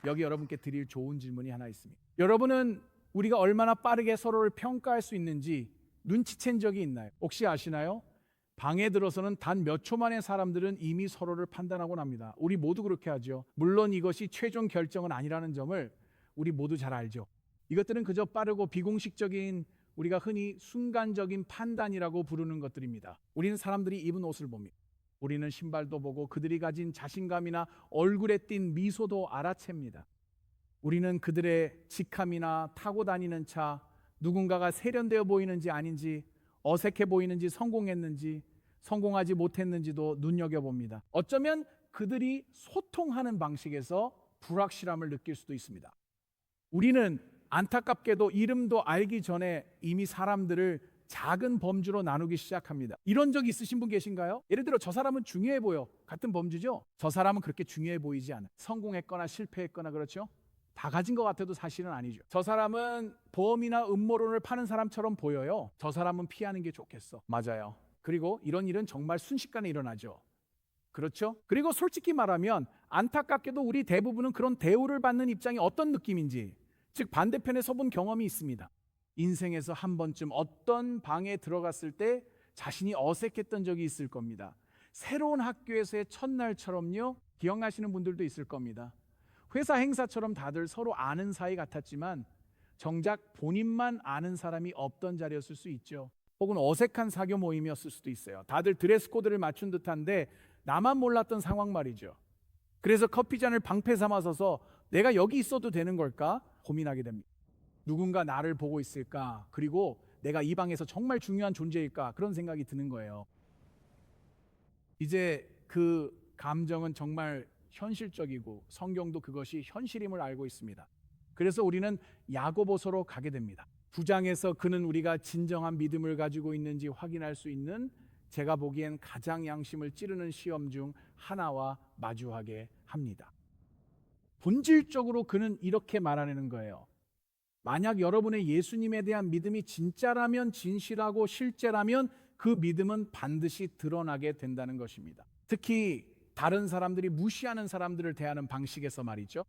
여기 여러분께 드릴 좋은 질문이 하나 있습니다. 여러분은 우리가 얼마나 빠르게 서로를 평가할 수 있는지 눈치챈 적이 있나요? 혹시 아시나요? 방에 들어서는 단 몇 초 만에 사람들은 이미 서로를 판단하고 납니다. 우리 모두 그렇게 하죠. 물론 이것이 최종 결정은 아니라는 점을 우리 모두 잘 알죠. 이것들은 그저 빠르고 비공식적인, 우리가 흔히 순간적인 판단이라고 부르는 것들입니다. 우리는 사람들이 입은 옷을 봅니다. 우리는 신발도 보고 그들이 가진 자신감이나 얼굴에 띈 미소도 알아챕니다. 우리는 그들의 직함이나 타고 다니는 차, 누군가가 세련되어 보이는지 아닌지, 어색해 보이는지 성공했는지 성공하지 못했는지도 눈여겨봅니다. 어쩌면 그들이 소통하는 방식에서 불확실함을 느낄 수도 있습니다. 우리는 안타깝게도 이름도 알기 전에 이미 사람들을 작은 범주로 나누기 시작합니다. 이런 적 있으신 분 계신가요? 예를 들어 저 사람은 중요해 보여. 같은 범주죠? 저 사람은 그렇게 중요해 보이지 않아. 성공했거나 실패했거나 그렇죠? 다 가진 것 같아도 사실은 아니죠. 저 사람은 보험이나 음모론을 파는 사람처럼 보여요. 저 사람은 피하는 게 좋겠어. 맞아요. 그리고 이런 일은 정말 순식간에 일어나죠. 그렇죠? 그리고 솔직히 말하면 안타깝게도 우리 대부분은 그런 대우를 받는 입장이 어떤 느낌인지, 즉 반대편에 서본 경험이 있습니다. 인생에서 한 번쯤 어떤 방에 들어갔을 때 자신이 어색했던 적이 있을 겁니다. 새로운 학교에서의 첫날처럼요. 기억나시는 분들도 있을 겁니다. 회사 행사처럼 다들 서로 아는 사이 같았지만 정작 본인만 아는 사람이 없던 자리였을 수 있죠. 혹은 어색한 사교 모임이었을 수도 있어요. 다들 드레스 코드를 맞춘 듯한데 나만 몰랐던 상황 말이죠. 그래서 커피잔을 방패 삼아서서 내가 여기 있어도 되는 걸까 고민하게 됩니다. 누군가 나를 보고 있을까? 그리고 내가 이 방에서 정말 중요한 존재일까? 그런 생각이 드는 거예요. 이제 그 감정은 정말 현실적이고 성경도 그것이 현실임을 알고 있습니다. 그래서 우리는 야고보서로 가게 됩니다. 9장에서 그는 우리가 진정한 믿음을 가지고 있는지 확인할 수 있는, 제가 보기엔 가장 양심을 찌르는 시험 중 하나와 마주하게 합니다. 본질적으로 그는 이렇게 말하는 거예요. 만약 여러분의 예수님에 대한 믿음이 진짜라면, 진실하고 실제라면 그 믿음은 반드시 드러나게 된다는 것입니다. 특히 다른 사람들이 무시하는 사람들을 대하는 방식에서 말이죠.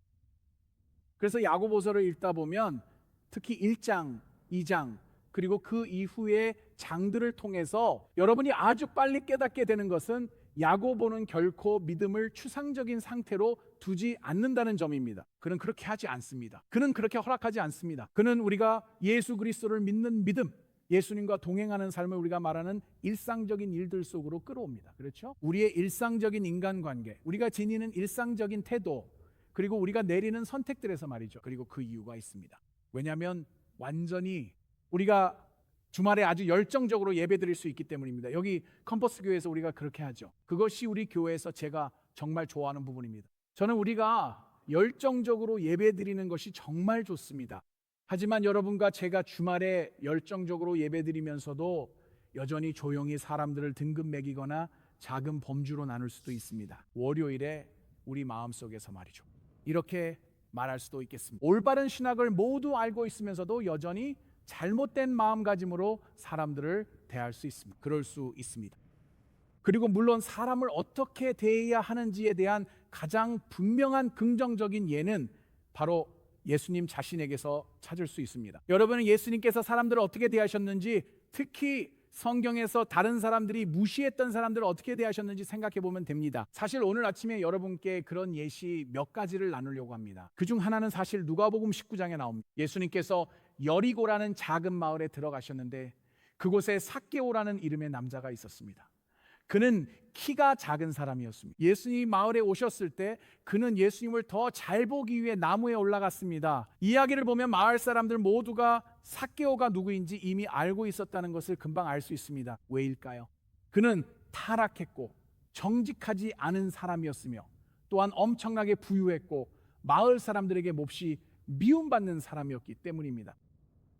그래서 야고보서를 읽다 보면 특히 1장, 2장 그리고 그 이후의 장들을 통해서 여러분이 아주 빨리 깨닫게 되는 것은 야고보는 결코 믿음을 추상적인 상태로 두지 않는다는 점입니다. 그는 그렇게 하지 않습니다. 그는 그렇게 허락하지 않습니다. 그는 우리가 예수 그리스도를 믿는 믿음, 예수님과 동행하는 삶을 우리가 말하는 일상적인 일들 속으로 끌어옵니다. 그렇죠? 우리의 일상적인 인간관계, 우리가 지니는 일상적인 태도, 그리고 우리가 내리는 선택들에서 말이죠. 그리고 그 이유가 있습니다. 왜냐하면 완전히 우리가 주말에 아주 열정적으로 예배드릴 수 있기 때문입니다. 여기 컴퍼스 교회에서 우리가 그렇게 하죠. 그것이 우리 교회에서 제가 정말 좋아하는 부분입니다. 저는 우리가 열정적으로 예배드리는 것이 정말 좋습니다. 하지만 여러분과 제가 주말에 열정적으로 예배드리면서도 여전히 조용히 사람들을 등급 매기거나 작은 범주로 나눌 수도 있습니다. 월요일에 우리 마음속에서 말이죠. 이렇게 말할 수도 있겠습니다. 올바른 신학을 모두 알고 있으면서도 여전히 잘못된 마음가짐으로 사람들을 대할 수 있습니다. 그럴 수 있습니다. 그리고 물론 사람을 어떻게 대해야 하는지에 대한 가장 분명한 긍정적인 예는 바로 예수님 자신에게서 찾을 수 있습니다. 여러분은 예수님께서 사람들을 어떻게 대하셨는지, 특히 성경에서 다른 사람들이 무시했던 사람들을 어떻게 대하셨는지 생각해 보면 됩니다. 사실 오늘 아침에 여러분께 그런 예시 몇 가지를 나누려고 합니다. 그중 하나는 사실 누가복음 19장에 나옵니다. 예수님께서 여리고라는 작은 마을에 들어가셨는데 그곳에 삭개오라는 이름의 남자가 있었습니다. 그는 키가 작은 사람이었습니다. 예수님이 마을에 오셨을 때 그는 예수님을 더 잘 보기 위해 나무에 올라갔습니다. 이야기를 보면 마을 사람들 모두가 삭개오가 누구인지 이미 알고 있었다는 것을 금방 알 수 있습니다. 왜일까요? 그는 타락했고 정직하지 않은 사람이었으며 또한 엄청나게 부유했고 마을 사람들에게 몹시 미움받는 사람이었기 때문입니다.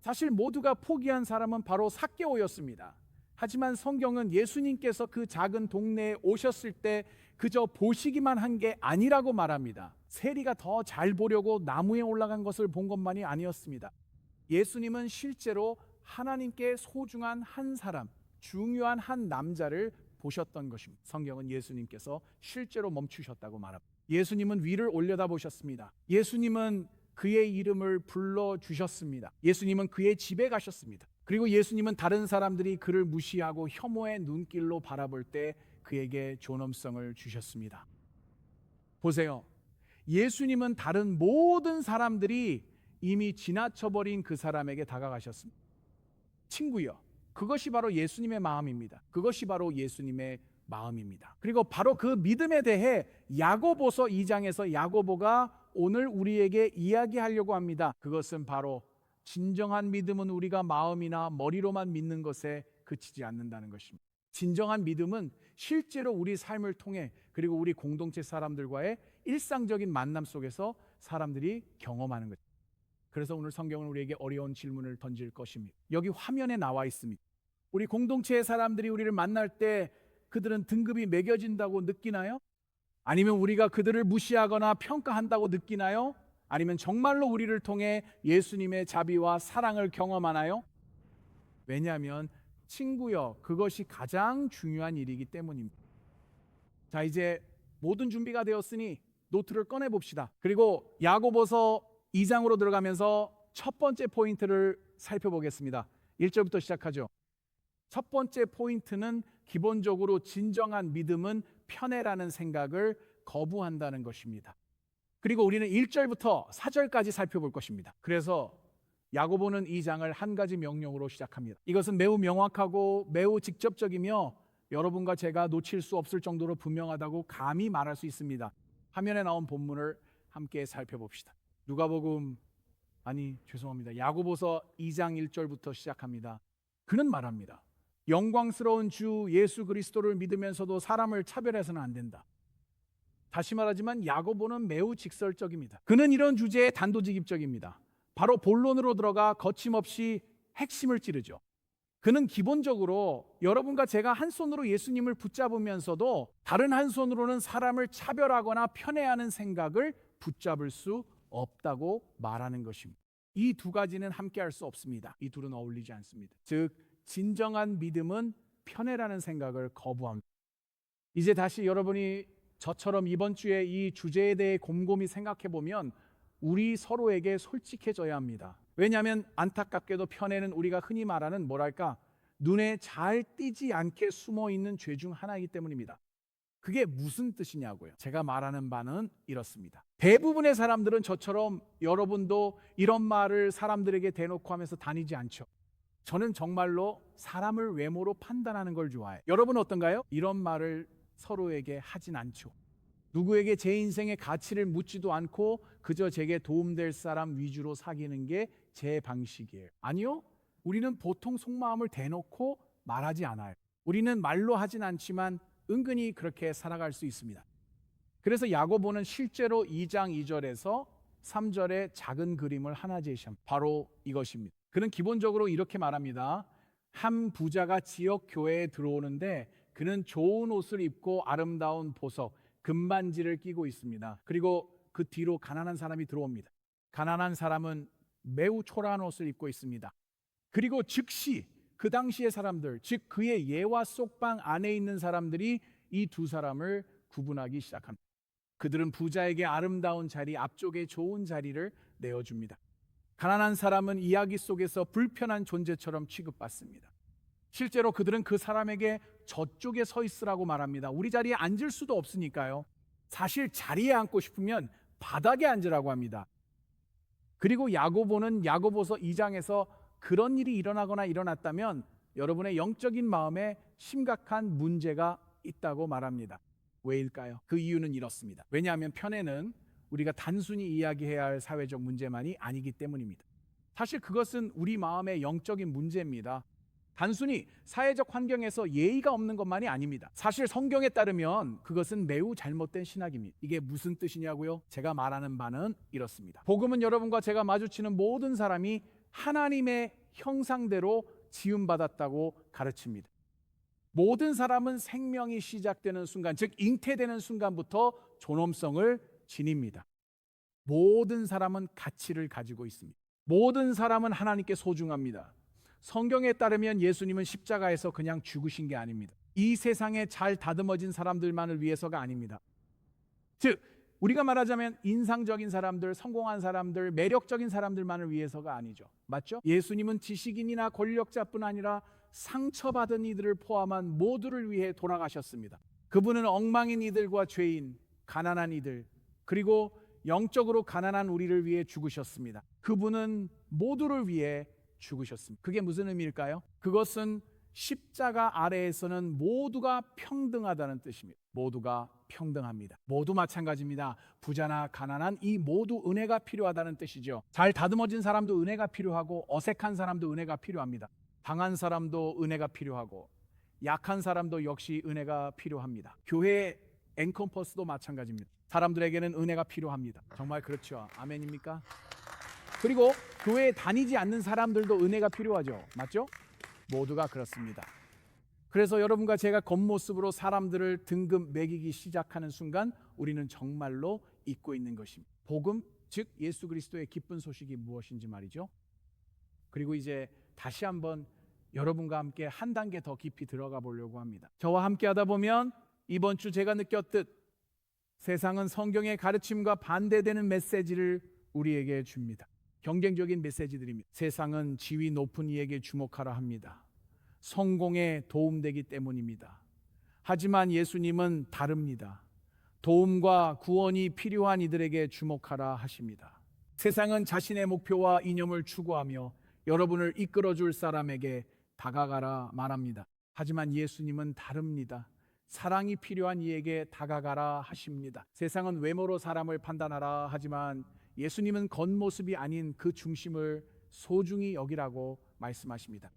사실 모두가 포기한 사람은 바로 삭개오였습니다. 하지만 성경은 예수님께서 그 작은 동네에 오셨을 때 그저 보시기만 한 게 아니라고 말합니다. 세리가 더 잘 보려고 나무에 올라간 것을 본 것만이 아니었습니다. 예수님은 실제로 하나님께 소중한 한 사람, 중요한 한 남자를 보셨던 것입니다. 성경은 예수님께서 실제로 멈추셨다고 말합니다. 예수님은 위를 올려다 보셨습니다. 예수님은 그의 이름을 불러주셨습니다. 예수님은 그의 집에 가셨습니다. 그리고 예수님은 다른 사람들이 그를 무시하고 혐오의 눈길로 바라볼 때 그에게 존엄성을 주셨습니다. 보세요. 예수님은 다른 모든 사람들이 이미 지나쳐버린 그 사람에게 다가가셨습니다. 친구여, 그것이 바로 예수님의 마음입니다. 그것이 바로 예수님의 마음입니다. 그리고 바로 그 믿음에 대해 야고보서 2장에서 야고보가 오늘 우리에게 이야기하려고 합니다. 그것은 바로 진정한 믿음은 우리가 마음이나 머리로만 믿는 것에 그치지 않는다는 것입니다. 진정한 믿음은 실제로 우리 삶을 통해 그리고 우리 공동체 사람들과의 일상적인 만남 속에서 사람들이 경험하는 것. 그래서 오늘 성경은 우리에게 어려운 질문을 던질 것입니다. 여기 화면에 나와 있습니다. 우리 공동체의 사람들이 우리를 만날 때 그들은 등급이 매겨진다고 느끼나요? 아니면 우리가 그들을 무시하거나 평가한다고 느끼나요? 아니면 정말로 우리를 통해 예수님의 자비와 사랑을 경험하나요? 왜냐하면 친구여, 그것이 가장 중요한 일이기 때문입니다. 자, 이제 모든 준비가 되었으니 노트를 꺼내 봅시다. 그리고 야고보서 2장으로 들어가면서 첫 번째 포인트를 살펴보겠습니다. 1절부터 시작하죠. 첫 번째 포인트는 기본적으로 진정한 믿음은 편애라는 생각을 거부한다는 것입니다. 그리고 우리는 1절부터 4절까지 살펴볼 것입니다. 그래서 야고보는 이 장을 한 가지 명령으로 시작합니다. 이것은 매우 명확하고 매우 직접적이며 여러분과 제가 놓칠 수 없을 정도로 분명하다고 감히 말할 수 있습니다. 화면에 나온 본문을 함께 살펴봅시다. 야고보서 2장 1절부터 시작합니다. 그는 말합니다. 영광스러운 주 예수 그리스도를 믿으면서도 사람을 차별해서는 안 된다. 다시 말하지만 야고보는 매우 직설적입니다. 그는 이런 주제에 단도직입적입니다. 바로 본론으로 들어가 거침없이 핵심을 찌르죠. 그는 기본적으로 여러분과 제가 한 손으로 예수님을 붙잡으면서도 다른 한 손으로는 사람을 차별하거나 편애하는 생각을 붙잡을 수 없다고 말하는 것입니다. 이 두 가지는 함께 할 수 없습니다. 이 둘은 어울리지 않습니다. 즉 진정한 믿음은 편애라는 생각을 거부합니다. 이제 다시 여러분이 저처럼 이번 주에 이 주제에 대해 곰곰이 생각해 보면 우리 서로에게 솔직해져야 합니다. 왜냐하면 안타깝게도 편애는 우리가 흔히 말하는 눈에 잘 띄지 않게 숨어 있는 죄 중 하나이기 때문입니다. 그게 무슨 뜻이냐고요? 제가 말하는 바는 이렇습니다. 대부분의 사람들은 저처럼 여러분도 이런 말을 사람들에게 대놓고 하면서 다니지 않죠. 저는 정말로 사람을 외모로 판단하는 걸 좋아해요. 여러분은 어떤가요? 이런 말을 서로에게 하진 않죠. 누구에게 제 인생의 가치를 묻지도 않고 그저 제게 도움될 사람 위주로 사귀는 게 제 방식이에요. 아니요. 우리는 보통 속마음을 대놓고 말하지 않아요. 우리는 말로 하진 않지만 은근히 그렇게 살아갈 수 있습니다. 그래서 야고보는 실제로 2장 2절에서 3절에 작은 그림을 하나 제시합니다. 바로 이것입니다. 그는 기본적으로 이렇게 말합니다. 한 부자가 지역 교회에 들어오는데 그는 좋은 옷을 입고 아름다운 보석, 금반지를 끼고 있습니다. 그리고 그 뒤로 가난한 사람이 들어옵니다. 가난한 사람은 매우 초라한 옷을 입고 있습니다. 그리고 즉시 그 당시의 사람들, 즉 그의 예와 속방 안에 있는 사람들이 이 두 사람을 구분하기 시작합니다. 그들은 부자에게 아름다운 자리, 앞쪽에 좋은 자리를 내어줍니다. 가난한 사람은 이야기 속에서 불편한 존재처럼 취급받습니다. 실제로 그들은 그 사람에게 저쪽에 서 있으라고 말합니다. 우리 자리에 앉을 수도 없으니까요. 사실 자리에 앉고 싶으면 바닥에 앉으라고 합니다. 그리고 야고보는 야고보서 2장에서 그런 일이 일어나거나 일어났다면 여러분의 영적인 마음에 심각한 문제가 있다고 말합니다. 왜일까요? 그 이유는 이렇습니다. 왜냐하면 편애는 우리가 단순히 이야기해야 할 사회적 문제만이 아니기 때문입니다. 사실 그것은 우리 마음의 영적인 문제입니다. 단순히 사회적 환경에서 예의가 없는 것만이 아닙니다. 사실 성경에 따르면 그것은 매우 잘못된 신학입니다. 이게 무슨 뜻이냐고요? 제가 말하는 바는 이렇습니다. 복음은 여러분과 제가 마주치는 모든 사람이 하나님의 형상대로 지음받았다고 가르칩니다. 모든 사람은 생명이 시작되는 순간, 즉 잉태되는 순간부터 존엄성을 지닙니다. 모든 사람은 가치를 가지고 있습니다. 모든 사람은 하나님께 소중합니다. 성경에 따르면 예수님은 십자가에서 그냥 죽으신 게 아닙니다. 이 세상에 잘 다듬어진 사람들만을 위해서가 아닙니다. 즉 우리가 말하자면 인상적인 사람들, 성공한 사람들, 매력적인 사람들만을 위해서가 아니죠. 맞죠? 예수님은 지식인이나 권력자뿐 아니라 상처받은 이들을 포함한 모두를 위해 돌아가셨습니다. 그분은 엉망인 이들과 죄인, 가난한 이들, 그리고 영적으로 가난한 우리를 위해 죽으셨습니다. 그분은 모두를 위해 죽으셨습니다. 그게 무슨 의미일까요? 그것은 십자가 아래에서는 모두가 평등하다는 뜻입니다. 모두가 평등합니다. 모두 마찬가지입니다. 부자나 가난한 이 모두 은혜가 필요하다는 뜻이죠. 잘 다듬어진 사람도 은혜가 필요하고 어색한 사람도 은혜가 필요합니다. 강한 사람도 은혜가 필요하고 약한 사람도 역시 은혜가 필요합니다. 교회 앵컴퍼스도 마찬가지입니다. 사람들에게는 은혜가 필요합니다. 정말 그렇죠. 아멘입니까? 그리고 교회에 다니지 않는 사람들도 은혜가 필요하죠. 맞죠? 모두가 그렇습니다. 그래서 여러분과 제가 겉모습으로 사람들을 등급 매기기 시작하는 순간 우리는 정말로 잊고 있는 것입니다. 복음, 즉 예수 그리스도의 기쁜 소식이 무엇인지 말이죠. 그리고 이제 다시 한번 여러분과 함께 한 단계 더 깊이 들어가 보려고 합니다. 저와 함께 하다 보면 이번 주 제가 느꼈듯 세상은 성경의 가르침과 반대되는 메시지를 우리에게 줍니다. 경쟁적인 메시지들입니다. 세상은 지위 높은 이에게 주목하라 합니다. 성공에 도움되기 때문입니다. 하지만 예수님은 다릅니다. 도움과 구원이 필요한 이들에게 주목하라 하십니다. 세상은 자신의 목표와 이념을 추구하며 여러분을 이끌어줄 사람에게 다가가라 말합니다. 하지만 예수님은 다릅니다. 사랑이 필요한 이에게 다가가라 하십니다. 세상은 외모로 사람을 판단하라 하지만 예수님은 겉모습이 아닌 그 중심을 소중히 여기라고 말씀하십니다.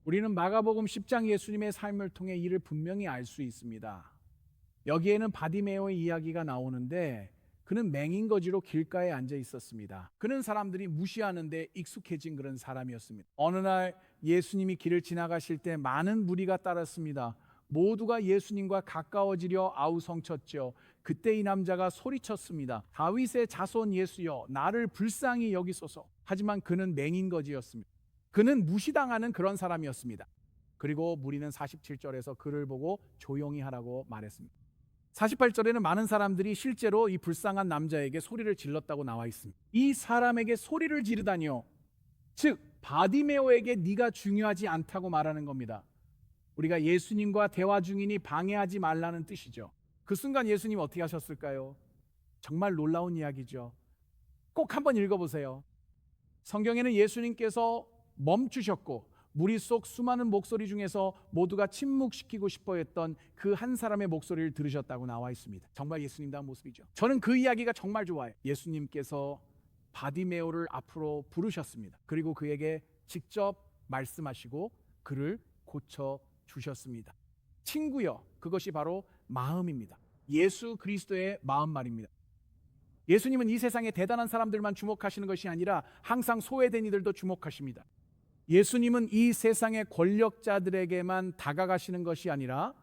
우리는 마가복음 10장 예수님의 삶을 통해 이를 분명히 알 수 있습니다. 여기에는 바디메오의 이야기가 나오는데 그는 맹인거지로 길가에 앉아 있었습니다. 그는 사람들이 무시하는데 익숙해진 그런 사람이었습니다. 어느 날 예수님이 길을 지나가실 때 많은 무리가 따랐습니다. 모두가 예수님과 가까워지려 아우성쳤죠. 그때 이 남자가 소리쳤습니다. 다윗의 자손 예수여, 나를 불쌍히 여기소서. 하지만 그는 맹인거지였습니다. 그는 무시당하는 그런 사람이었습니다. 그리고 무리는 47절에서 그를 보고 조용히 하라고 말했습니다. 48절에는 많은 사람들이 실제로 이 불쌍한 남자에게 소리를 질렀다고 나와 있습니다. 이 사람에게 소리를 지르다니요. 즉 바디메오에게 네가 중요하지 않다고 말하는 겁니다. 우리가 예수님과 대화 중이니 방해하지 말라는 뜻이죠. 그 순간 예수님 어떻게 하셨을까요? 정말 놀라운 이야기죠. 꼭 한번 읽어보세요. 성경에는 예수님께서 멈추셨고 무리 속 수많은 목소리 중에서 모두가 침묵시키고 싶어 했던 그 한 사람의 목소리를 들으셨다고 나와 있습니다. 정말 예수님다운 모습이죠. 저는 그 이야기가 정말 좋아요. 예수님께서 바디메오를 앞으로 부르셨습니다. 그리고 그에게 직접 말씀하시고 그를 고쳐 주셨습니다. 친구여, 그것이 바로 마음입니다. 예수 그리스도의 마음 말입니다. 예수님은 이 세상에 대단한 사람들만 주목하시는 것이 아니라 항상 소외된 이들도 주목하십니다. 예수님은 이 세상의 권력자들에게만 다가가시는 것이 아니라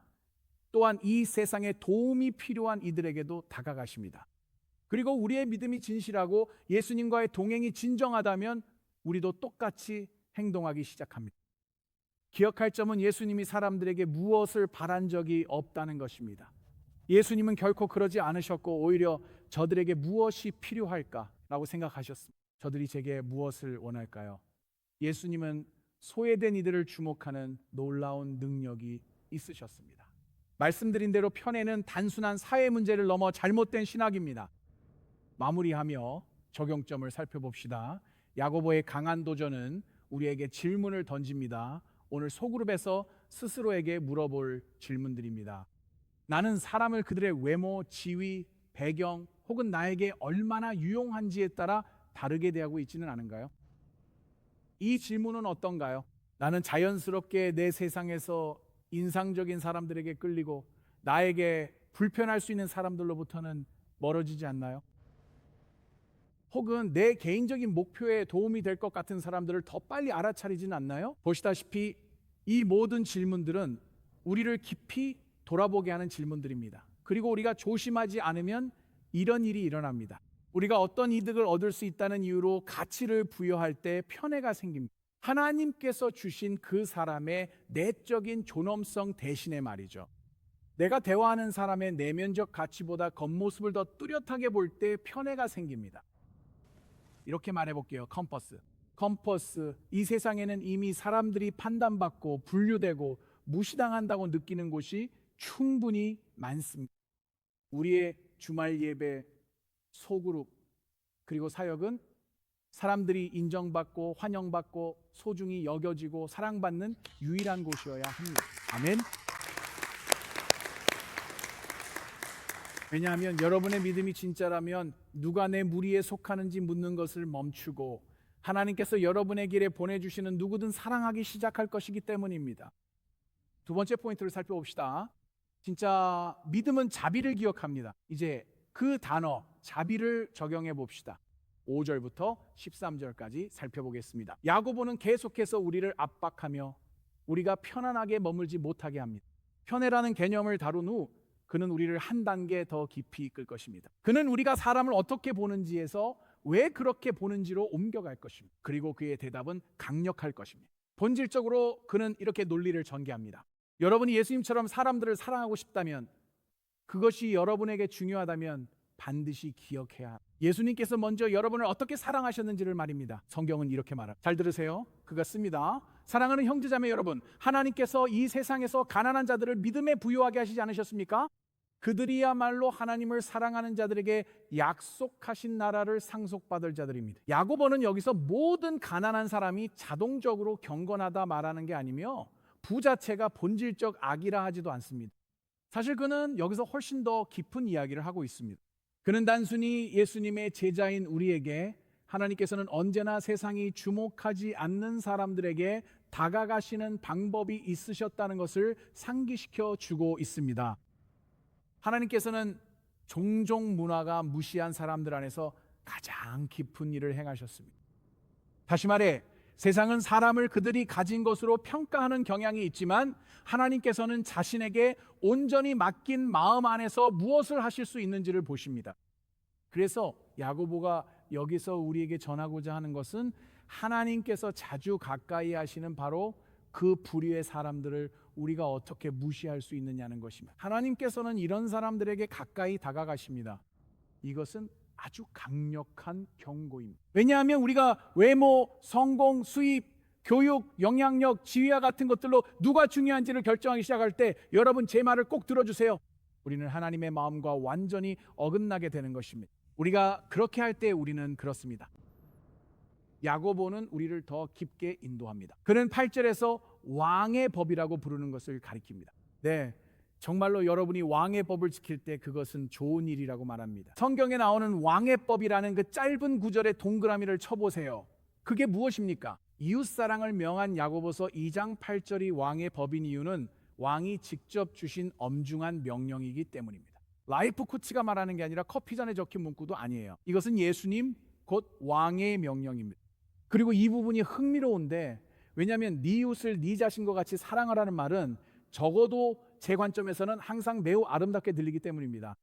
또한 이 세상에 도움이 필요한 이들에게도 다가가십니다. 그리고 우리의 믿음이 진실하고 예수님과의 동행이 진정하다면 우리도 똑같이 행동하기 시작합니다. 기억할 점은 예수님이 사람들에게 무엇을 바란 적이 없다는 것입니다. 예수님은 결코 그러지 않으셨고 오히려 저들에게 무엇이 필요할까라고 생각하셨습니다. 저들이 제게 무엇을 원할까요? 예수님은 소외된 이들을 주목하는 놀라운 능력이 있으셨습니다. 말씀드린 대로 편애는 단순한 사회 문제를 넘어 잘못된 신학입니다. 마무리하며 적용점을 살펴봅시다. 야고보의 강한 도전은 우리에게 질문을 던집니다. 오늘 소그룹에서 스스로에게 물어볼 질문들입니다. 나는 사람을 그들의 외모, 지위, 배경 혹은 나에게 얼마나 유용한지에 따라 다르게 대하고 있지는 않은가요? 이 질문은 어떤가요? 나는 자연스럽게 내 세상에서 인상적인 사람들에게 끌리고 나에게 불편할 수 있는 사람들로부터는 멀어지지 않나요? 혹은 내 개인적인 목표에 도움이 될 것 같은 사람들을 더 빨리 알아차리지는 않나요? 보시다시피 이 모든 질문들은 우리를 깊이 돌아보게 하는 질문들입니다. 그리고 우리가 조심하지 않으면 이런 일이 일어납니다. 우리가 어떤 이득을 얻을 수 있다는 이유로 가치를 부여할 때 편애가 생깁니다. 하나님께서 주신 그 사람의 내적인 존엄성 대신에 말이죠. 내가 대화하는 사람의 내면적 가치보다 겉모습을 더 뚜렷하게 볼 때 편애가 생깁니다. 이렇게 말해볼게요. 컴퍼스. 이 세상에는 이미 사람들이 판단받고 분류되고 무시당한다고 느끼는 곳이 충분히 많습니다. 우리의 주말 예배, 소그룹, 그리고 사역은 사람들이 인정받고 환영받고 소중히 여겨지고 사랑받는 유일한 곳이어야 합니다. 아멘. 왜냐하면 여러분의 믿음이 진짜라면 누가 내 무리에 속하는지 묻는 것을 멈추고 하나님께서 여러분의 길에 보내주시는 누구든 사랑하기 시작할 것이기 때문입니다. 두 번째 포인트를 살펴봅시다. 진짜 믿음은 자비를 기억합니다. 이제 그 단어 자비를 적용해 봅시다. 5절부터 13절까지 살펴보겠습니다. 야고보는 계속해서 우리를 압박하며 우리가 편안하게 머물지 못하게 합니다. 편애라는 개념을 다룬 후 그는 우리를 한 단계 더 깊이 이끌 것입니다. 그는 우리가 사람을 어떻게 보는지에서 왜 그렇게 보는지로 옮겨갈 것입니다. 그리고 그의 대답은 강력할 것입니다. 본질적으로 그는 이렇게 논리를 전개합니다. 여러분이 예수님처럼 사람들을 사랑하고 싶다면, 그것이 여러분에게 중요하다면 반드시 기억해야 합니다. 예수님께서 먼저 여러분을 어떻게 사랑하셨는지를 말입니다. 성경은 이렇게 말합니다. 잘 들으세요. 그가 씁니다. 사랑하는 형제자매 여러분, 하나님께서 이 세상에서 가난한 자들을 믿음에 부유하게 하시지 않으셨습니까? 그들이야말로 하나님을 사랑하는 자들에게 약속하신 나라를 상속받을 자들입니다. 야고보는 여기서 모든 가난한 사람이 자동적으로 경건하다 말하는 게 아니며 부자체가 본질적 악이라 하지도 않습니다. 사실 그는 여기서 훨씬 더 깊은 이야기를 하고 있습니다. 그는 단순히 예수님의 제자인 우리에게 하나님께서는 언제나 세상이 주목하지 않는 사람들에게 다가가시는 방법이 있으셨다는 것을 상기시켜 주고 있습니다. 하나님께서는 종종 문화가 무시한 사람들 안에서 가장 깊은 일을 행하셨습니다. 다시 말해 세상은 사람을 그들이 가진 것으로 평가하는 경향이 있지만 하나님께서는 자신에게 온전히 맡긴 마음 안에서 무엇을 하실 수 있는지를 보십니다. 그래서 야고보가 여기서 우리에게 전하고자 하는 것은 하나님께서 자주 가까이 하시는 바로 그 부류의 사람들을 우리가 어떻게 무시할 수 있느냐는 것입니다. 하나님께서는 이런 사람들에게 가까이 다가가십니다. 이것은 아주 강력한 경고입니다. 왜냐하면 우리가 외모, 성공, 수입, 교육, 영향력, 지위와 같은 것들로 누가 중요한지를 결정하기 시작할 때 여러분 제 말을 꼭 들어주세요. 우리는 하나님의 마음과 완전히 어긋나게 되는 것입니다. 우리가 그렇게 할 때 우리는 그렇습니다. 야고보는 우리를 더 깊게 인도합니다. 그는 8절에서 왕의 법이라고 부르는 것을 가리킵니다. 네, 정말로 여러분이 왕의 법을 지킬 때 그것은 좋은 일이라고 말합니다. 성경에 나오는 왕의 법이라는 그 짧은 구절의 동그라미를 쳐보세요. 그게 무엇입니까? 이웃사랑을 명한 야고보서 2장 8절이 왕의 법인 이유는 왕이 직접 주신 엄중한 명령이기 때문입니다. 라이프 코치가 말하는 게 아니라 커피잔에 적힌 문구도 아니에요. 이것은 예수님 곧 왕의 명령입니다. 그리고 이 부분이 흥미로운데, 왜냐하면 네 이웃을 네 자신과 같이 사랑하라는 말은 적어도 제 관점에서는 항상 매우 아름답게 들리기 때문입니다.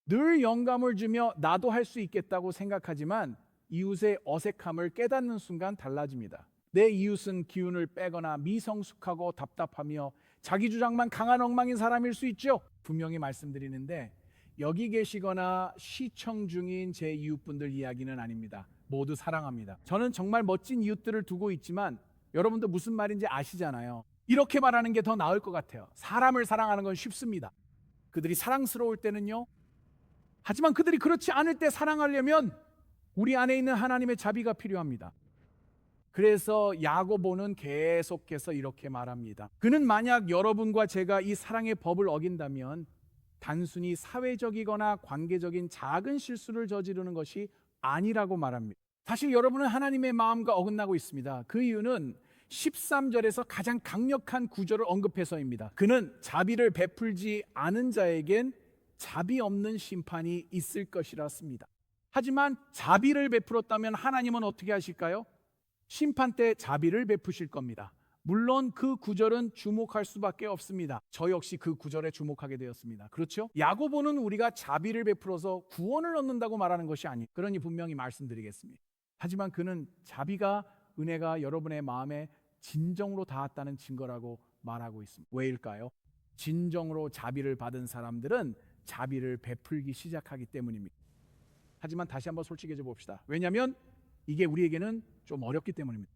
늘 영감을 주며 나도 할 수 있겠다고 생각하지만 이웃의 어색함을 깨닫는 순간 달라집니다. 내 이웃은 기운을 빼거나 미성숙하고 답답하며 자기 주장만 강한 엉망인 사람일 수 있죠. 분명히 말씀드리는데 여기 계시거나 시청 중인 제 이웃분들 이야기는 아닙니다. 모두 사랑합니다. 저는 정말 멋진 이웃들을 두고 있지만 여러분도 무슨 말인지 아시잖아요. 이렇게 말하는 게 더 나을 것 같아요. 사람을 사랑하는 건 쉽습니다. 그들이 사랑스러울 때는요. 하지만 그들이 그렇지 않을 때 사랑하려면 우리 안에 있는 하나님의 자비가 필요합니다. 그래서 야고보는 계속해서 이렇게 말합니다. 그는 만약 여러분과 제가 이 사랑의 법을 어긴다면 단순히 사회적이거나 관계적인 작은 실수를 저지르는 것이 아니라고 말합니다. 사실 여러분은 하나님의 마음과 어긋나고 있습니다. 그 이유는 13절에서 가장 강력한 구절을 언급해서입니다. 그는 자비를 베풀지 않은 자에겐 자비 없는 심판이 있을 것이라 씁니다. 하지만 자비를 베풀었다면 하나님은 어떻게 하실까요? 심판 때 자비를 베푸실 겁니다. 물론 그 구절은 주목할 수밖에 없습니다. 저 역시 그 구절에 주목하게 되었습니다. 그렇죠? 야고보는 우리가 자비를 베풀어서 구원을 얻는다고 말하는 것이 아니에요. 그러니 분명히 말씀드리겠습니다. 하지만 그는 자비가, 은혜가 여러분의 마음에 진정으로 닿았다는 증거라고 말하고 있습니다. 왜일까요? 진정으로 자비를 받은 사람들은 자비를 베풀기 시작하기 때문입니다. 하지만 다시 한번 솔직해져 봅시다. 왜냐하면 이게 우리에게는 좀 어렵기 때문입니다.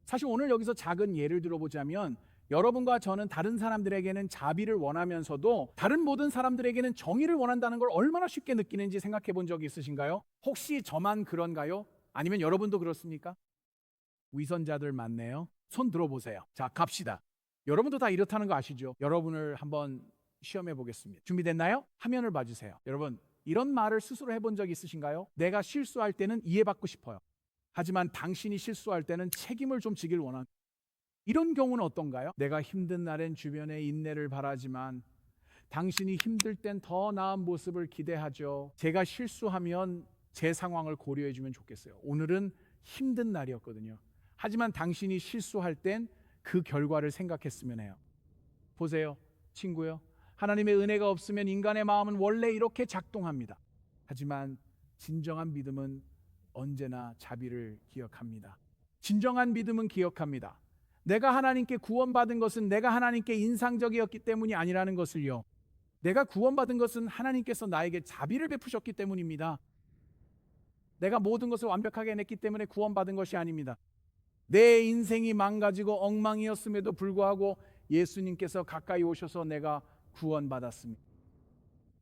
사실 오늘 여기서 작은 예를 들어보자면 여러분과 저는 다른 사람들에게는 자비를 원하면서도 다른 모든 사람들에게는 정의를 원한다는 걸 얼마나 쉽게 느끼는지 생각해 본 적이 있으신가요? 혹시 저만 그런가요? 아니면 여러분도 그렇습니까? 위선자들 많네요. 손 들어보세요. 자, 갑시다. 여러분도 다 이렇다는 거 아시죠? 여러분을 한번 시험해 보겠습니다. 준비됐나요? 화면을 봐주세요. 여러분, 이런 말을 스스로 해본 적 있으신가요? 내가 실수할 때는 이해받고 싶어요. 하지만 당신이 실수할 때는 책임을 좀 지길 원합니다. 이런 경우는 어떤가요? 내가 힘든 날엔 주변에 인내를 바라지만 당신이 힘들 땐 더 나은 모습을 기대하죠. 제가 실수하면 제 상황을 고려해 주면 좋겠어요. 오늘은 힘든 날이었거든요. 하지만 당신이 실수할 땐 그 결과를 생각했으면 해요. 보세요, 친구요. 하나님의 은혜가 없으면 인간의 마음은 원래 이렇게 작동합니다. 하지만 진정한 믿음은 언제나 자비를 기억합니다. 진정한 믿음은 기억합니다. 내가 하나님께 구원받은 것은 내가 하나님께 인상적이었기 때문이 아니라는 것을요. 내가 구원받은 것은 하나님께서 나에게 자비를 베푸셨기 때문입니다. 내가 모든 것을 완벽하게 해냈기 때문에 구원받은 것이 아닙니다. 내 인생이 망가지고 엉망이었음에도 불구하고 예수님께서 가까이 오셔서 내가 구원받았습니다.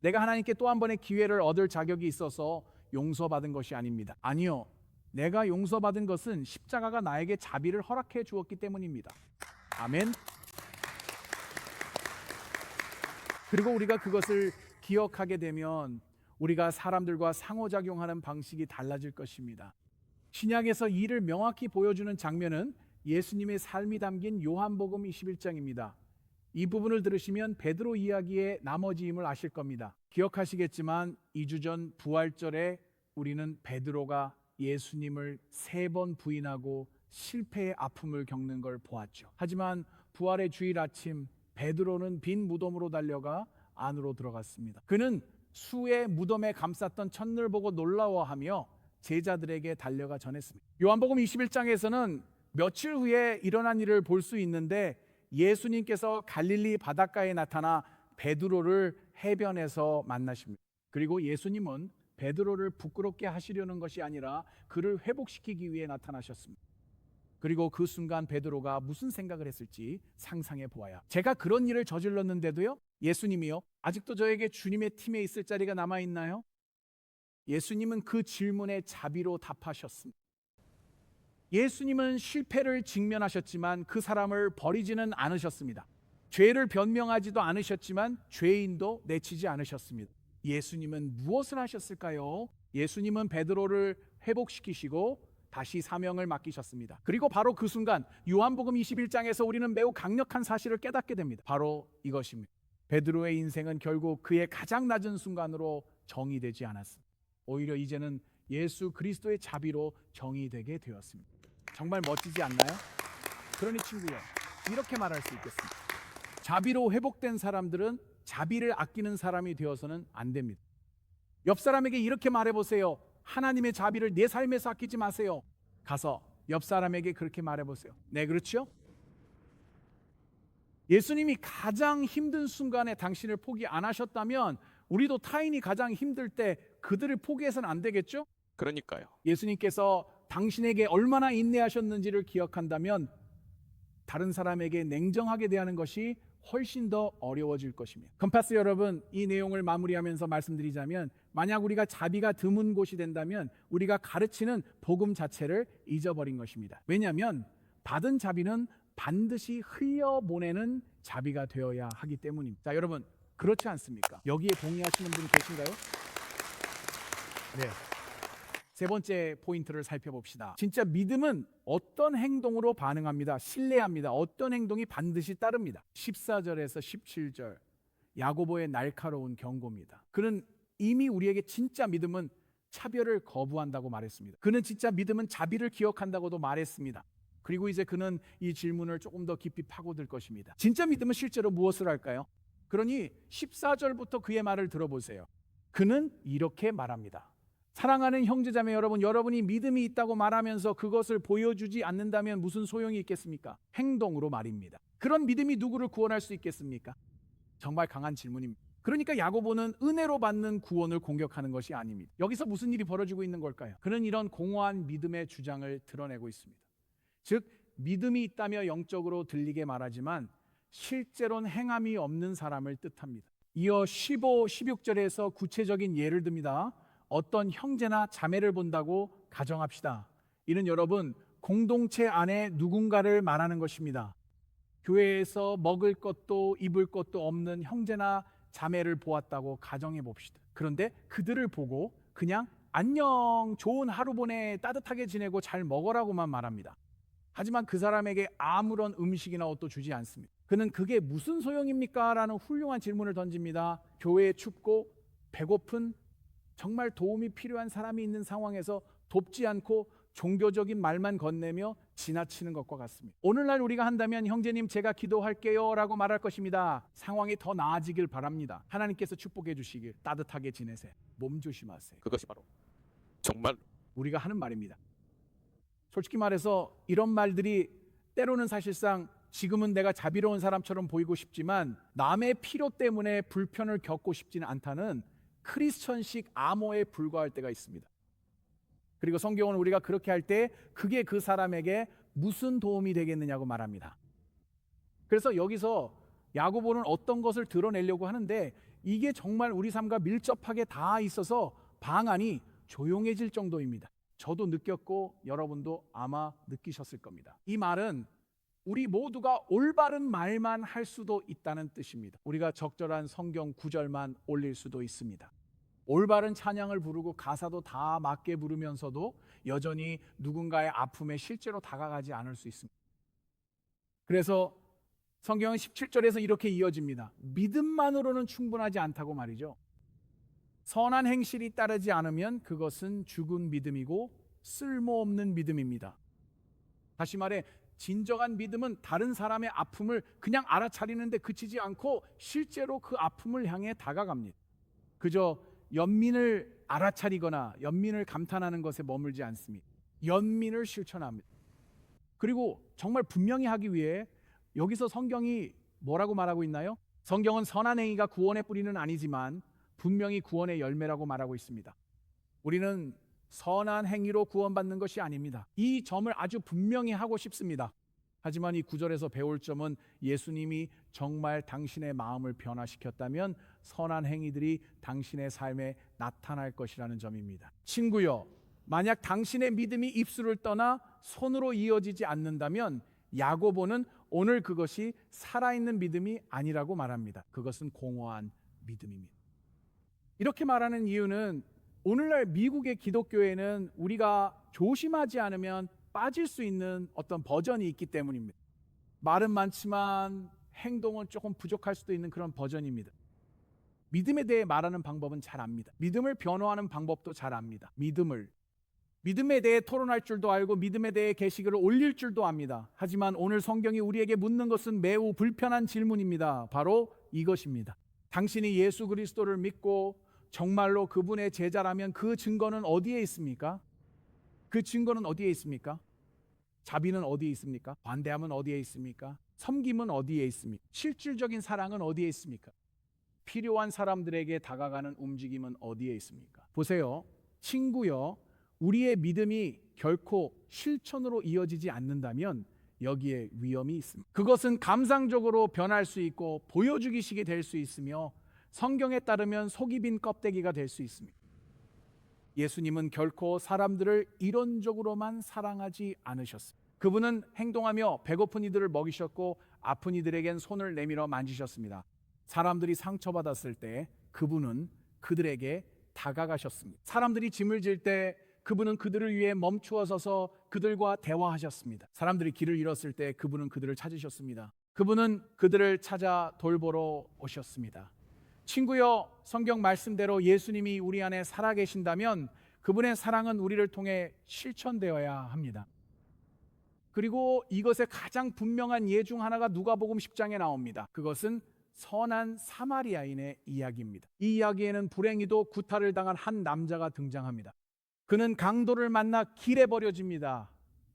내가 하나님께 또 한 번의 기회를 얻을 자격이 있어서 용서받은 것이 아닙니다. 아니요. 내가 용서받은 것은 십자가가 나에게 자비를 허락해 주었기 때문입니다. 아멘. 그리고 우리가 그것을 기억하게 되면 우리가 사람들과 상호작용하는 방식이 달라질 것입니다. 신약에서 이를 명확히 보여주는 장면은 예수님의 삶이 담긴 요한복음 21장입니다. 이 부분을 들으시면 베드로 이야기의 나머지임을 아실 겁니다. 기억하시겠지만 2주 전 부활절에 우리는 베드로가 예수님을 3번 부인하고 실패의 아픔을 겪는 걸 보았죠. 하지만 부활의 주일 아침 베드로는 빈 무덤으로 달려가 안으로 들어갔습니다. 그는 수의 무덤에 감쌌던 첫눈을 보고 놀라워하며 제자들에게 달려가 전했습니다. 요한복음 21장에서는 며칠 후에 일어난 일을 볼 수 있는데 예수님께서 갈릴리 바닷가에 나타나 베드로를 해변에서 만나십니다. 그리고 예수님은 베드로를 부끄럽게 하시려는 것이 아니라 그를 회복시키기 위해 나타나셨습니다. 그리고 그 순간 베드로가 무슨 생각을 했을지 상상해 보아야. 제가 그런 일을 저질렀는데도요, 예수님이요, 아직도 저에게 주님의 팀에 있을 자리가 남아 있나요? 예수님은 그 질문에 자비로 답하셨습니다. 예수님은 실패를 직면하셨지만 그 사람을 버리지는 않으셨습니다. 죄를 변명하지도 않으셨지만 죄인도 내치지 않으셨습니다. 예수님은 무엇을 하셨을까요? 예수님은 베드로를 회복시키시고 다시 사명을 맡기셨습니다. 그리고 바로 그 순간 요한복음 21장에서 우리는 매우 강력한 사실을 깨닫게 됩니다. 바로 이것입니다. 베드로의 인생은 결국 그의 가장 낮은 순간으로 정의되지 않았습니다. 오히려 이제는 예수 그리스도의 자비로 정의되게 되었습니다. 정말 멋지지 않나요? 그러니 친구요, 이렇게 말할 수 있겠습니다. 자비로 회복된 사람들은 자비를 아끼는 사람이 되어서는 안 됩니다. 옆 사람에게 이렇게 말해보세요. 하나님의 자비를 내 삶에서 아끼지 마세요. 가서 옆 사람에게 그렇게 말해보세요. 네, 그렇죠? 예수님이 가장 힘든 순간에 당신을 포기 안 하셨다면 우리도 타인이 가장 힘들 때 그들을 포기해서는 안 되겠죠? 그러니까요. 예수님께서 당신에게 얼마나 인내하셨는지를 기억한다면 다른 사람에게 냉정하게 대하는 것이 훨씬 더 어려워질 것입니다. 컴파스 여러분, 이 내용을 마무리하면서 말씀드리자면 만약 우리가 자비가 드문 곳이 된다면 우리가 가르치는 복음 자체를 잊어버린 것입니다. 왜냐하면 받은 자비는 반드시 흘려보내는 자비가 되어야 하기 때문입니다. 자, 여러분, 그렇지 않습니까? 여기에 동의하시는 분 계신가요? 네. 세 번째 포인트를 살펴봅시다. 진짜 믿음은 어떤 행동으로 반응합니다. 신뢰합니다. 어떤 행동이 반드시 따릅니다. 14절에서 17절 야고보의 날카로운 경고입니다. 그는 이미 우리에게 진짜 믿음은 차별을 거부한다고 말했습니다. 그는 진짜 믿음은 자비를 기억한다고도 말했습니다. 그리고 이제 그는 이 질문을 조금 더 깊이 파고들 것입니다. 진짜 믿음은 실제로 무엇을 할까요? 그러니 14절부터 그의 말을 들어보세요. 그는 이렇게 말합니다. 사랑하는 형제자매 여러분, 여러분이 믿음이 있다고 말하면서 그것을 보여주지 않는다면 무슨 소용이 있겠습니까? 행동으로 말입니다. 그런 믿음이 누구를 구원할 수 있겠습니까? 정말 강한 질문입니다. 그러니까 야고보는 은혜로 받는 구원을 공격하는 것이 아닙니다. 여기서 무슨 일이 벌어지고 있는 걸까요? 그는 이런 공허한 믿음의 주장을 드러내고 있습니다. 즉 믿음이 있다며 영적으로 들리게 말하지만 실제로는 행함이 없는 사람을 뜻합니다. 이어 15, 16절에서 구체적인 예를 듭니다. 어떤 형제나 자매를 본다고 가정합시다. 이는 여러분 공동체 안에 누군가를 말하는 것입니다. 교회에서 먹을 것도 입을 것도 없는 형제나 자매를 보았다고 가정해 봅시다. 그런데 그들을 보고 그냥 안녕, 좋은 하루 보내, 따뜻하게 지내고 잘 먹어라고만 말합니다. 하지만 그 사람에게 아무런 음식이나 옷도 주지 않습니다. 그는 그게 무슨 소용입니까? 라는 훌륭한 질문을 던집니다. 교회에 춥고 배고픈 정말 도움이 필요한 사람이 있는 상황에서 돕지 않고 종교적인 말만 건네며 지나치는 것과 같습니다. 오늘날 우리가 한다면 형제님 제가 기도할게요 라고 말할 것입니다. 상황이 더 나아지길 바랍니다. 하나님께서 축복해 주시길, 따뜻하게 지내세요, 몸 조심하세요. 그것이 바로 정말 우리가 하는 말입니다. 솔직히 말해서 이런 말들이 때로는 사실상 지금은 내가 자비로운 사람처럼 보이고 싶지만 남의 필요 때문에 불편을 겪고 싶지는 않다는 크리스천식 암호에 불과할 때가 있습니다. 그리고 성경은 우리가 그렇게 할 때 그게 그 사람에게 무슨 도움이 되겠느냐고 말합니다. 그래서 여기서 야고보는 어떤 것을 드러내려고 하는데 이게 정말 우리 삶과 밀접하게 다 있어서 방안이 조용해질 정도입니다. 저도 느꼈고 여러분도 아마 느끼셨을 겁니다. 이 말은 우리 모두가 올바른 말만 할 수도 있다는 뜻입니다. 우리가 적절한 성경 구절만 올릴 수도 있습니다. 올바른 찬양을 부르고 가사도 다 맞게 부르면서도 여전히 누군가의 아픔에 실제로 다가가지 않을 수 있습니다. 그래서 성경은 17절에서 이렇게 이어집니다. 믿음만으로는 충분하지 않다고 말이죠. 선한 행실이 따르지 않으면 그것은 죽은 믿음이고 쓸모없는 믿음입니다. 다시 말해 진정한 믿음은 다른 사람의 아픔을 그냥 알아차리는데 그치지 않고 실제로 그 아픔을 향해 다가갑니다. 그저 연민을 알아차리거나 연민을 감탄하는 것에 머물지 않습니다. 연민을 실천합니다. 그리고 정말 분명히 하기 위해 여기서 성경이 뭐라고 말하고 있나요? 성경은 선한 행위가 구원의 뿌리는 아니지만 분명히 구원의 열매라고 말하고 있습니다. 우리는 선한 행위로 구원받는 것이 아닙니다. 이 점을 아주 분명히 하고 싶습니다. 하지만 이 구절에서 배울 점은 예수님이 정말 당신의 마음을 변화시켰다면 선한 행위들이 당신의 삶에 나타날 것이라는 점입니다. 친구여, 만약 당신의 믿음이 입술을 떠나 손으로 이어지지 않는다면 야고보는 오늘 그것이 살아있는 믿음이 아니라고 말합니다. 그것은 공허한 믿음입니다. 이렇게 말하는 이유는 오늘날 미국의 기독교에는 우리가 조심하지 않으면 빠질 수 있는 어떤 버전이 있기 때문입니다. 말은 많지만 행동은 조금 부족할 수도 있는 그런 버전입니다. 믿음에 대해 말하는 방법은 잘 압니다. 믿음을 변호하는 방법도 잘 압니다. 믿음에 대해 토론할 줄도 알고 믿음에 대해 게시글을 올릴 줄도 압니다. 하지만 오늘 성경이 우리에게 묻는 것은 매우 불편한 질문입니다. 바로 이것입니다. 당신이 예수 그리스도를 믿고 정말로 그분의 제자라면 그 증거는 어디에 있습니까? 그 증거는 어디에 있습니까? 자비는 어디에 있습니까? 관대함은 어디에 있습니까? 섬김은 어디에 있습니까? 실질적인 사랑은 어디에 있습니까? 필요한 사람들에게 다가가는 움직임은 어디에 있습니까? 보세요, 친구여, 우리의 믿음이 결코 실천으로 이어지지 않는다면 여기에 위험이 있습니다. 그것은 감상적으로 변할 수 있고 보여주기식이 될 수 있으며 성경에 따르면 속이 빈 껍데기가 될 수 있습니다. 예수님은 결코 사람들을 이론적으로만 사랑하지 않으셨습니다. 그분은 행동하며 배고픈 이들을 먹이셨고 아픈 이들에겐 손을 내밀어 만지셨습니다. 사람들이 상처받았을 때 그분은 그들에게 다가가셨습니다. 사람들이 짐을 질 때 그분은 그들을 위해 멈추어 서서 그들과 대화하셨습니다. 사람들이 길을 잃었을 때 그분은 그들을 찾으셨습니다. 그분은 그들을 찾아 돌보러 오셨습니다. 친구여, 성경 말씀대로 예수님이 우리 안에 살아계신다면 그분의 사랑은 우리를 통해 실천되어야 합니다. 그리고 이것의 가장 분명한 예 중 하나가 누가복음 10장에 나옵니다. 그것은 선한 사마리아인의 이야기입니다. 이 이야기에는 불행히도 구타를 당한 한 남자가 등장합니다. 그는 강도를 만나 길에 버려집니다.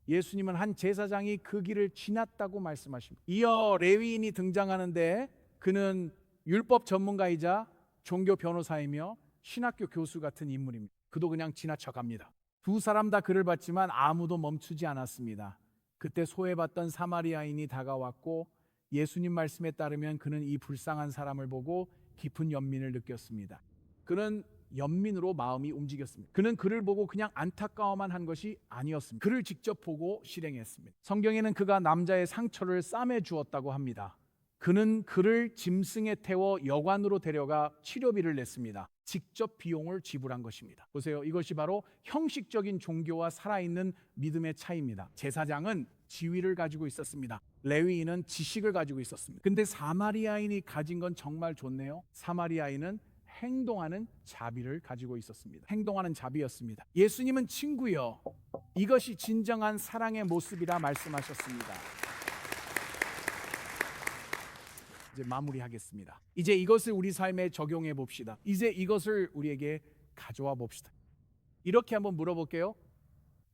예수님은 한 제사장이 그 길을 지났다고 말씀하십니다. 이어 레위인이 등장하는데 그는 율법 전문가이자 종교 변호사이며 신학교 교수 같은 인물입니다. 그도 그냥 지나쳐 갑니다. 두 사람 다 그를 봤지만 아무도 멈추지 않았습니다. 그때 소외받던 사마리아인이 다가왔고 예수님 말씀에 따르면 그는 이 불쌍한 사람을 보고 깊은 연민을 느꼈습니다. 그는 연민으로 마음이 움직였습니다. 그는 그를 보고 그냥 안타까워만 한 것이 아니었습니다. 그를 직접 보고 실행했습니다. 성경에는 그가 남자의 상처를 싸매 주었다고 합니다. 그는 그를 짐승에 태워 여관으로 데려가 치료비를 냈습니다. 직접 비용을 지불한 것입니다. 보세요. 이것이 바로 형식적인 종교와 살아있는 믿음의 차이입니다. 제사장은 지위를 가지고 있었습니다. 레위인은 지식을 가지고 있었습니다. 근데 사마리아인이 가진 건 정말 좋네요. 사마리아인은 행동하는 자비를 가지고 있었습니다. 행동하는 자비였습니다. 예수님은 친구여, 이것이 진정한 사랑의 모습이라 말씀하셨습니다. 이제 마무리하겠습니다. 이제 이것을 우리 삶에 적용해 봅시다. 이제 이것을 우리에게 가져와 봅시다. 이렇게 한번 물어볼게요.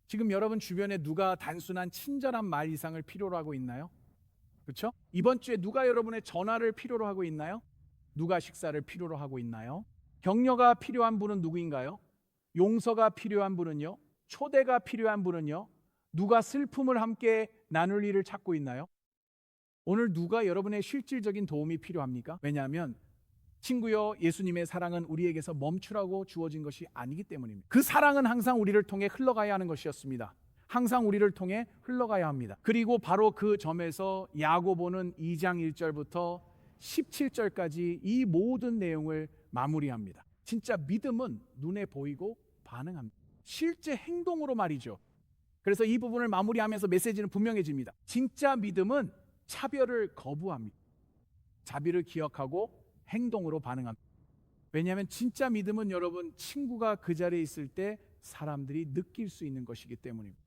지금 여러분 주변에 누가 단순한 친절한 말 이상을 필요로 하고 있나요? 그렇죠? 이번 주에 누가 여러분의 전화를 필요로 하고 있나요? 누가 식사를 필요로 하고 있나요? 격려가 필요한 분은 누구인가요? 용서가 필요한 분은요? 초대가 필요한 분은요? 누가 슬픔을 함께 나눌 일을 찾고 있나요? 오늘 누가 여러분의 실질적인 도움이 필요합니까? 왜냐하면 친구여, 예수님의 사랑은 우리에게서 멈추라고 주어진 것이 아니기 때문입니다. 그 사랑은 항상 우리를 통해 흘러가야 하는 것이었습니다. 항상 우리를 통해 흘러가야 합니다. 그리고 바로 그 점에서 야고보는 2장 1절부터 17절까지 이 모든 내용을 마무리합니다. 진짜 믿음은 눈에 보이고 반응합니다. 실제 행동으로 말이죠. 그래서 이 부분을 마무리하면서 메시지는 분명해집니다. 진짜 믿음은 차별을 거부합니다. 자비를 기억하고 행동으로 반응합니다. 왜냐하면 진짜 믿음은 여러분, 친구가 그 자리에 있을 때 사람들이 느낄 수 있는 것이기 때문입니다.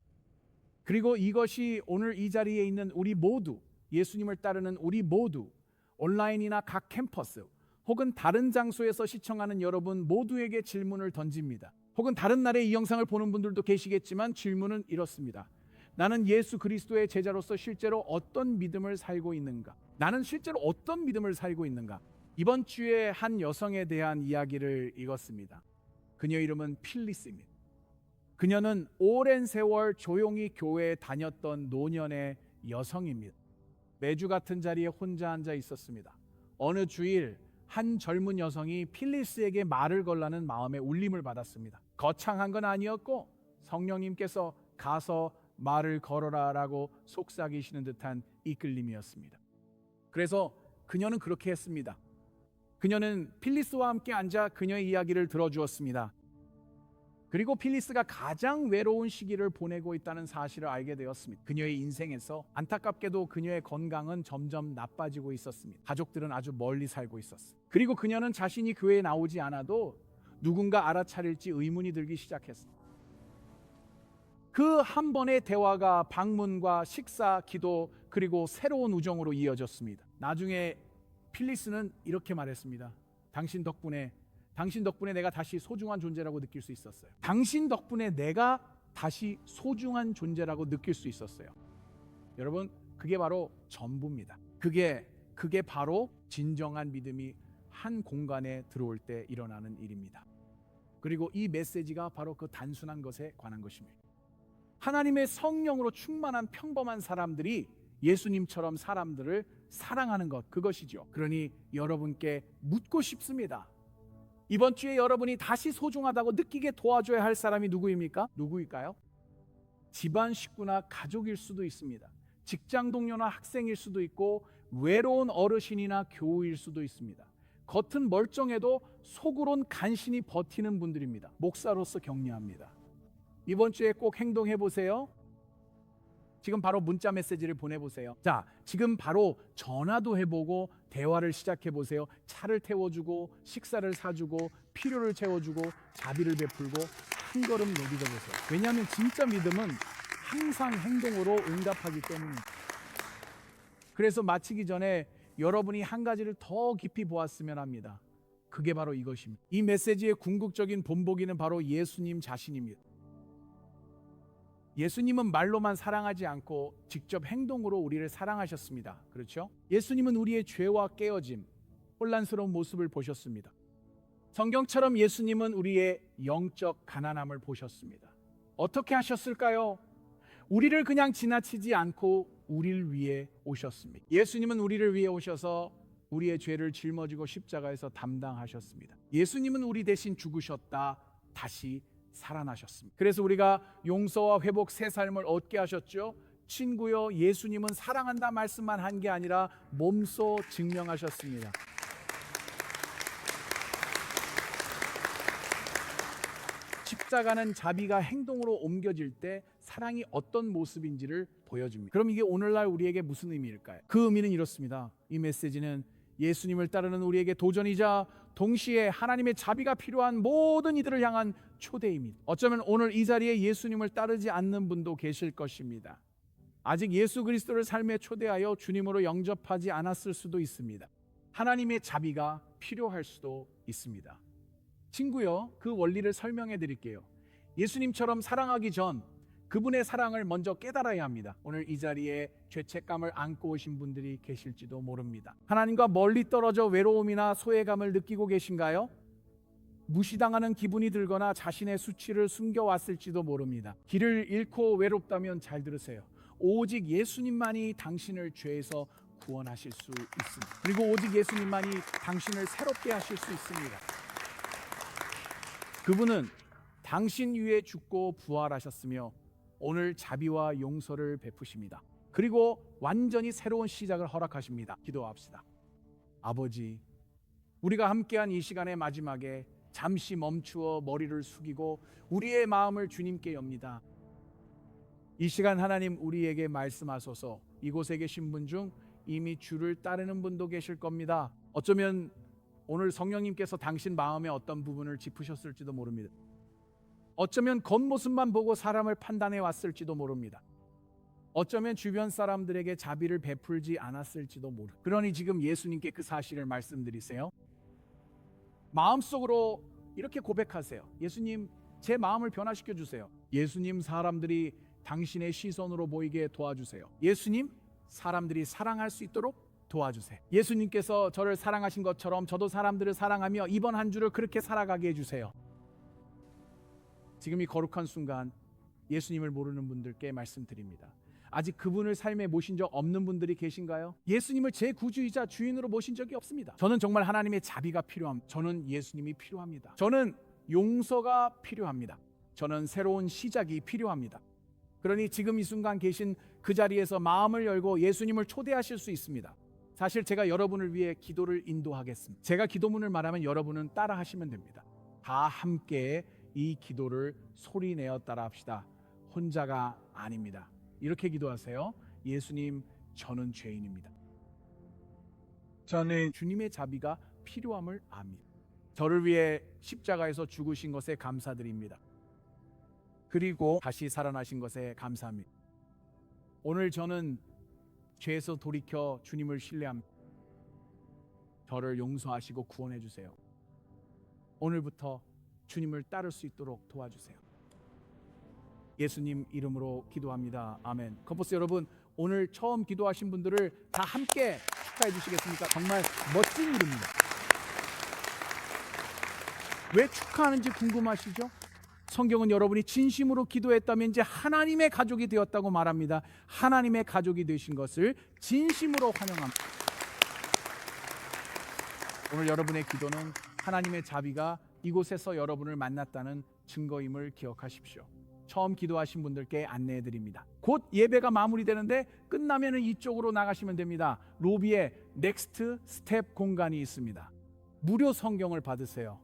그리고 이것이 오늘 이 자리에 있는 우리 모두, 예수님을 따르는 우리 모두, 온라인이나 각 캠퍼스 혹은 다른 장소에서 시청하는 여러분 모두에게 질문을 던집니다. 혹은 다른 나라에 이 영상을 보는 분들도 계시겠지만 질문은 이렇습니다. 나는 예수 그리스도의 제자로서 실제로 어떤 믿음을 살고 있는가? 나는 실제로 어떤 믿음을 살고 있는가? 이번 주에 한 여성에 대한 이야기를 읽었습니다. 그녀 이름은 필리스입니다. 그녀는 오랜 세월 조용히 교회에 다녔던 노년의 여성입니다. 매주 같은 자리에 혼자 앉아 있었습니다. 어느 주일 한 젊은 여성이 필리스에게 말을 걸라는 마음의 울림을 받았습니다. 거창한 건 아니었고 성령님께서 가서 말을 걸어라라고 속삭이시는 듯한 이끌림이었습니다. 그래서 그녀는 그렇게 했습니다. 그녀는 필리스와 함께 앉아 그녀의 이야기를 들어주었습니다. 그리고 필리스가 가장 외로운 시기를 보내고 있다는 사실을 알게 되었습니다. 그녀의 인생에서 안타깝게도 그녀의 건강은 점점 나빠지고 있었습니다. 가족들은 아주 멀리 살고 있었어요. 그리고 그녀는 자신이 교회에 나오지 않아도 누군가 알아차릴지 의문이 들기 시작했어요. 그 한 번의 대화가 방문과 식사, 기도, 그리고 새로운 우정으로 이어졌습니다. 나중에 필리스는 이렇게 말했습니다. 당신 덕분에 내가 다시 소중한 존재라고 느낄 수 있었어요. 당신 덕분에 내가 다시 소중한 존재라고 느낄 수 있었어요. 여러분, 그게 바로 전부입니다. 그게 바로 진정한 믿음이 한 공간에 들어올 때 일어나는 일입니다. 그리고 이 메시지가 바로 그 단순한 것에 관한 것입니다. 하나님의 성령으로 충만한 평범한 사람들이 예수님처럼 사람들을 사랑하는 것, 그것이죠. 그러니 여러분께 묻고 싶습니다. 이번 주에 여러분이 다시 소중하다고 느끼게 도와줘야 할 사람이 누구입니까? 누구일까요? 집안 식구나 가족일 수도 있습니다. 직장 동료나 학생일 수도 있고 외로운 어르신이나 교우일 수도 있습니다. 겉은 멀쩡해도 속으론 간신히 버티는 분들입니다. 목사로서 격려합니다. 이번 주에 꼭 행동해 보세요. 지금 바로 문자 메시지를 보내보세요. 자, 지금 바로 전화도 해보고 대화를 시작해보세요. 차를 태워주고 식사를 사주고 필요를 채워주고 자비를 베풀고 한 걸음 내딛어보세요. 왜냐하면 진짜 믿음은 항상 행동으로 응답하기 때문입니다. 그래서 마치기 전에 여러분이 한 가지를 더 깊이 보았으면 합니다. 그게 바로 이것입니다. 이 메시지의 궁극적인 본보기는 바로 예수님 자신입니다. 예수님은 말로만 사랑하지 않고 직접 행동으로 우리를 사랑하셨습니다. 그렇죠? 예수님은 우리의 죄와 깨어짐, 혼란스러운 모습을 보셨습니다. 성경처럼 예수님은 우리의 영적 가난함을 보셨습니다. 어떻게 하셨을까요? 우리를 그냥 지나치지 않고 우리를 위해 오셨습니다. 예수님은 우리를 위해 오셔서 우리의 죄를 짊어지고 십자가에서 담당하셨습니다. 예수님은 우리 대신 죽으셨다 다시 살아나셨습니다. 그래서 우리가 용서와 회복 새 삶을 얻게 하셨죠. 친구여, 예수님은 사랑한다 말씀만 한 게 아니라 몸소 증명하셨습니다. 십자가는 자비가 행동으로 옮겨질 때 사랑이 어떤 모습인지를 보여줍니다. 그럼 이게 오늘날 우리에게 무슨 의미일까요? 그 의미는 이렇습니다. 이 메시지는 예수님을 따르는 우리에게 도전이자 동시에 하나님의 자비가 필요한 모든 이들을 향한 초대입니다. 어쩌면 오늘 이 자리에 예수님을 따르지 않는 분도 계실 것입니다. 아직 예수 그리스도를 삶에 초대하여 주님으로 영접하지 않았을 수도 있습니다. 하나님의 자비가 필요할 수도 있습니다. 친구요, 그 원리를 설명해 드릴게요. 예수님처럼 사랑하기 전 그분의 사랑을 먼저 깨달아야 합니다. 오늘 이 자리에 죄책감을 안고 오신 분들이 계실지도 모릅니다. 하나님과 멀리 떨어져 외로움이나 소외감을 느끼고 계신가요? 무시당하는 기분이 들거나 자신의 수치를 숨겨왔을지도 모릅니다. 길을 잃고 외롭다면 잘 들으세요. 오직 예수님만이 당신을 죄에서 구원하실 수 있습니다. 그리고 오직 예수님만이 당신을 새롭게 하실 수 있습니다. 그분은 당신 위에 죽고 부활하셨으며 오늘 자비와 용서를 베푸십니다. 그리고 완전히 새로운 시작을 허락하십니다. 기도합시다. 아버지, 우리가 함께한 이 시간의 마지막에 잠시 멈추어 머리를 숙이고 우리의 마음을 주님께 엽니다. 이 시간 하나님 우리에게 말씀하소서. 이곳에 계신 분 중 이미 주를 따르는 분도 계실 겁니다. 어쩌면 오늘 성령님께서 당신 마음의 어떤 부분을 짚으셨을지도 모릅니다. 어쩌면 겉모습만 보고 사람을 판단해 왔을지도 모릅니다. 어쩌면 주변 사람들에게 자비를 베풀지 않았을지도 모릅니다. 그러니 지금 예수님께 그 사실을 말씀드리세요. 마음속으로 이렇게 고백하세요. 예수님, 제 마음을 변화시켜 주세요. 예수님, 사람들이 당신의 시선으로 보이게 도와주세요. 예수님, 사람들이 사랑할 수 있도록 도와주세요. 예수님께서 저를 사랑하신 것처럼 저도 사람들을 사랑하며 이번 한 주를 그렇게 살아가게 해주세요. 지금 이 거룩한 순간 예수님을 모르는 분들께 말씀드립니다. 아직 그분을 삶에 모신 적 없는 분들이 계신가요? 예수님을 제 구주이자 주인으로 모신 적이 없습니다. 저는 정말 하나님의 자비가 필요합니다. 저는 예수님이 필요합니다. 저는 용서가 필요합니다. 저는 새로운 시작이 필요합니다. 그러니 지금 이 순간 계신 그 자리에서 마음을 열고 예수님을 초대하실 수 있습니다. 사실 제가 여러분을 위해 기도를 인도하겠습니다. 제가 기도문을 말하면 여러분은 따라 하시면 됩니다. 다 함께 이 기도를 소리내어 따라 합시다. 혼자가 아닙니다. 이렇게 기도하세요. 예수님, 저는 죄인입니다. 저는 주님의 자비가 필요함을 압니다. 저를 위해 십자가에서 죽으신 것에 감사드립니다. 그리고 다시 살아나신 것에 감사합니다. 오늘 저는 죄에서 돌이켜 주님을 신뢰합니다. 저를 용서하시고 구원해 주세요. 오늘부터 주님을 따를 수 있도록 도와주세요. 예수님 이름으로 기도합니다. 아멘. 컴퍼스 여러분, 오늘 처음 기도하신 분들을 다 함께 축하해 주시겠습니까? 정말 멋진 일입니다. 왜 축하하는지 궁금하시죠? 성경은 여러분이 진심으로 기도했다면 이제 하나님의 가족이 되었다고 말합니다. 하나님의 가족이 되신 것을 진심으로 환영합니다. 오늘 여러분의 기도는 하나님의 자비가 이곳에서 여러분을 만났다는 증거임을 기억하십시오. 처음 기도하신 분들께 안내해 드립니다. 곧 예배가 마무리되는데 끝나면 이쪽으로 나가시면 됩니다. 로비에 넥스트 스텝 공간이 있습니다. 무료 성경을 받으세요.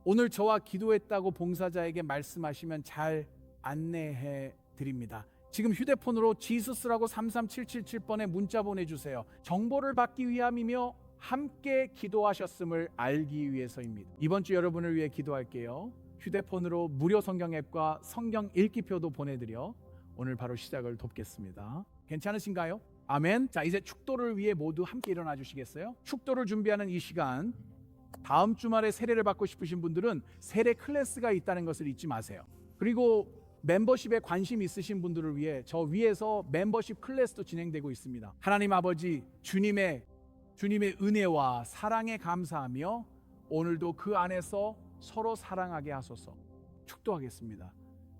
오늘 저와 기도했다고 봉사자에게 말씀하시면 잘 안내해 드립니다. 지금 휴대폰으로 지수스라고 33777번에 문자 보내주세요. 정보를 받기 위함이며 함께 기도하셨음을 알기 위해서입니다. 이번 주 여러분을 위해 기도할게요. 휴대폰으로 무료 성경 앱과 성경 읽기표도 보내드려 오늘 바로 시작을 돕겠습니다. 괜찮으신가요? 아멘. 자, 이제 축도를 위해 모두 함께 일어나 주시겠어요? 축도를 준비하는 이 시간, 다음 주말에 세례를 받고 싶으신 분들은 세례 클래스가 있다는 것을 잊지 마세요. 그리고 멤버십에 관심 있으신 분들을 위해 저 위에서 멤버십 클래스도 진행되고 있습니다. 하나님 아버지, 주님의 주님의 은혜와 사랑에 감사하며 오늘도 그 안에서 서로 사랑하게 하소서. 축도하겠습니다.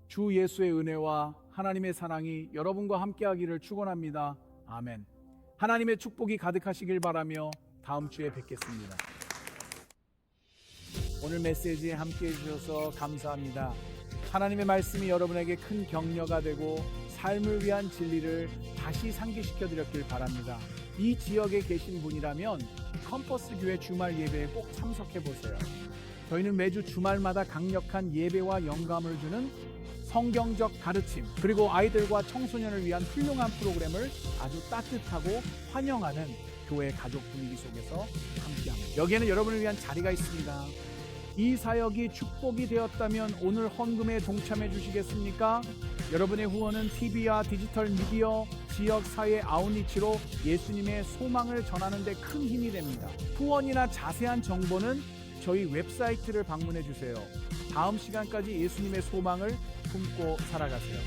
주 예수의 은혜와 하나님의 사랑이 여러분과 함께하기를 축원합니다. 아멘. 하나님의 축복이 가득하시길 바라며 다음 주에 뵙겠습니다. 오늘 메시지에 함께해 주셔서 감사합니다. 하나님의 말씀이 여러분에게 큰 격려가 되고 삶을 위한 진리를 다시 상기시켜 드렸길 바랍니다. 이 지역에 계신 분이라면 컴퍼스 교회 주말 예배에 꼭 참석해 보세요. 저희는 매주 주말마다 강력한 예배와 영감을 주는 성경적 가르침, 그리고 아이들과 청소년을 위한 훌륭한 프로그램을 아주 따뜻하고 환영하는 교회 가족 분위기 속에서 함께합니다. 여기에는 여러분을 위한 자리가 있습니다. 이 사역이 축복이 되었다면 오늘 헌금에 동참해 주시겠습니까? 여러분의 후원은 TV와 디지털 미디어, 지역 사회 아웃리치로 예수님의 소망을 전하는 데 큰 힘이 됩니다. 후원이나 자세한 정보는 저희 웹사이트를 방문해 주세요. 다음 시간까지 예수님의 소망을 품고 살아가세요.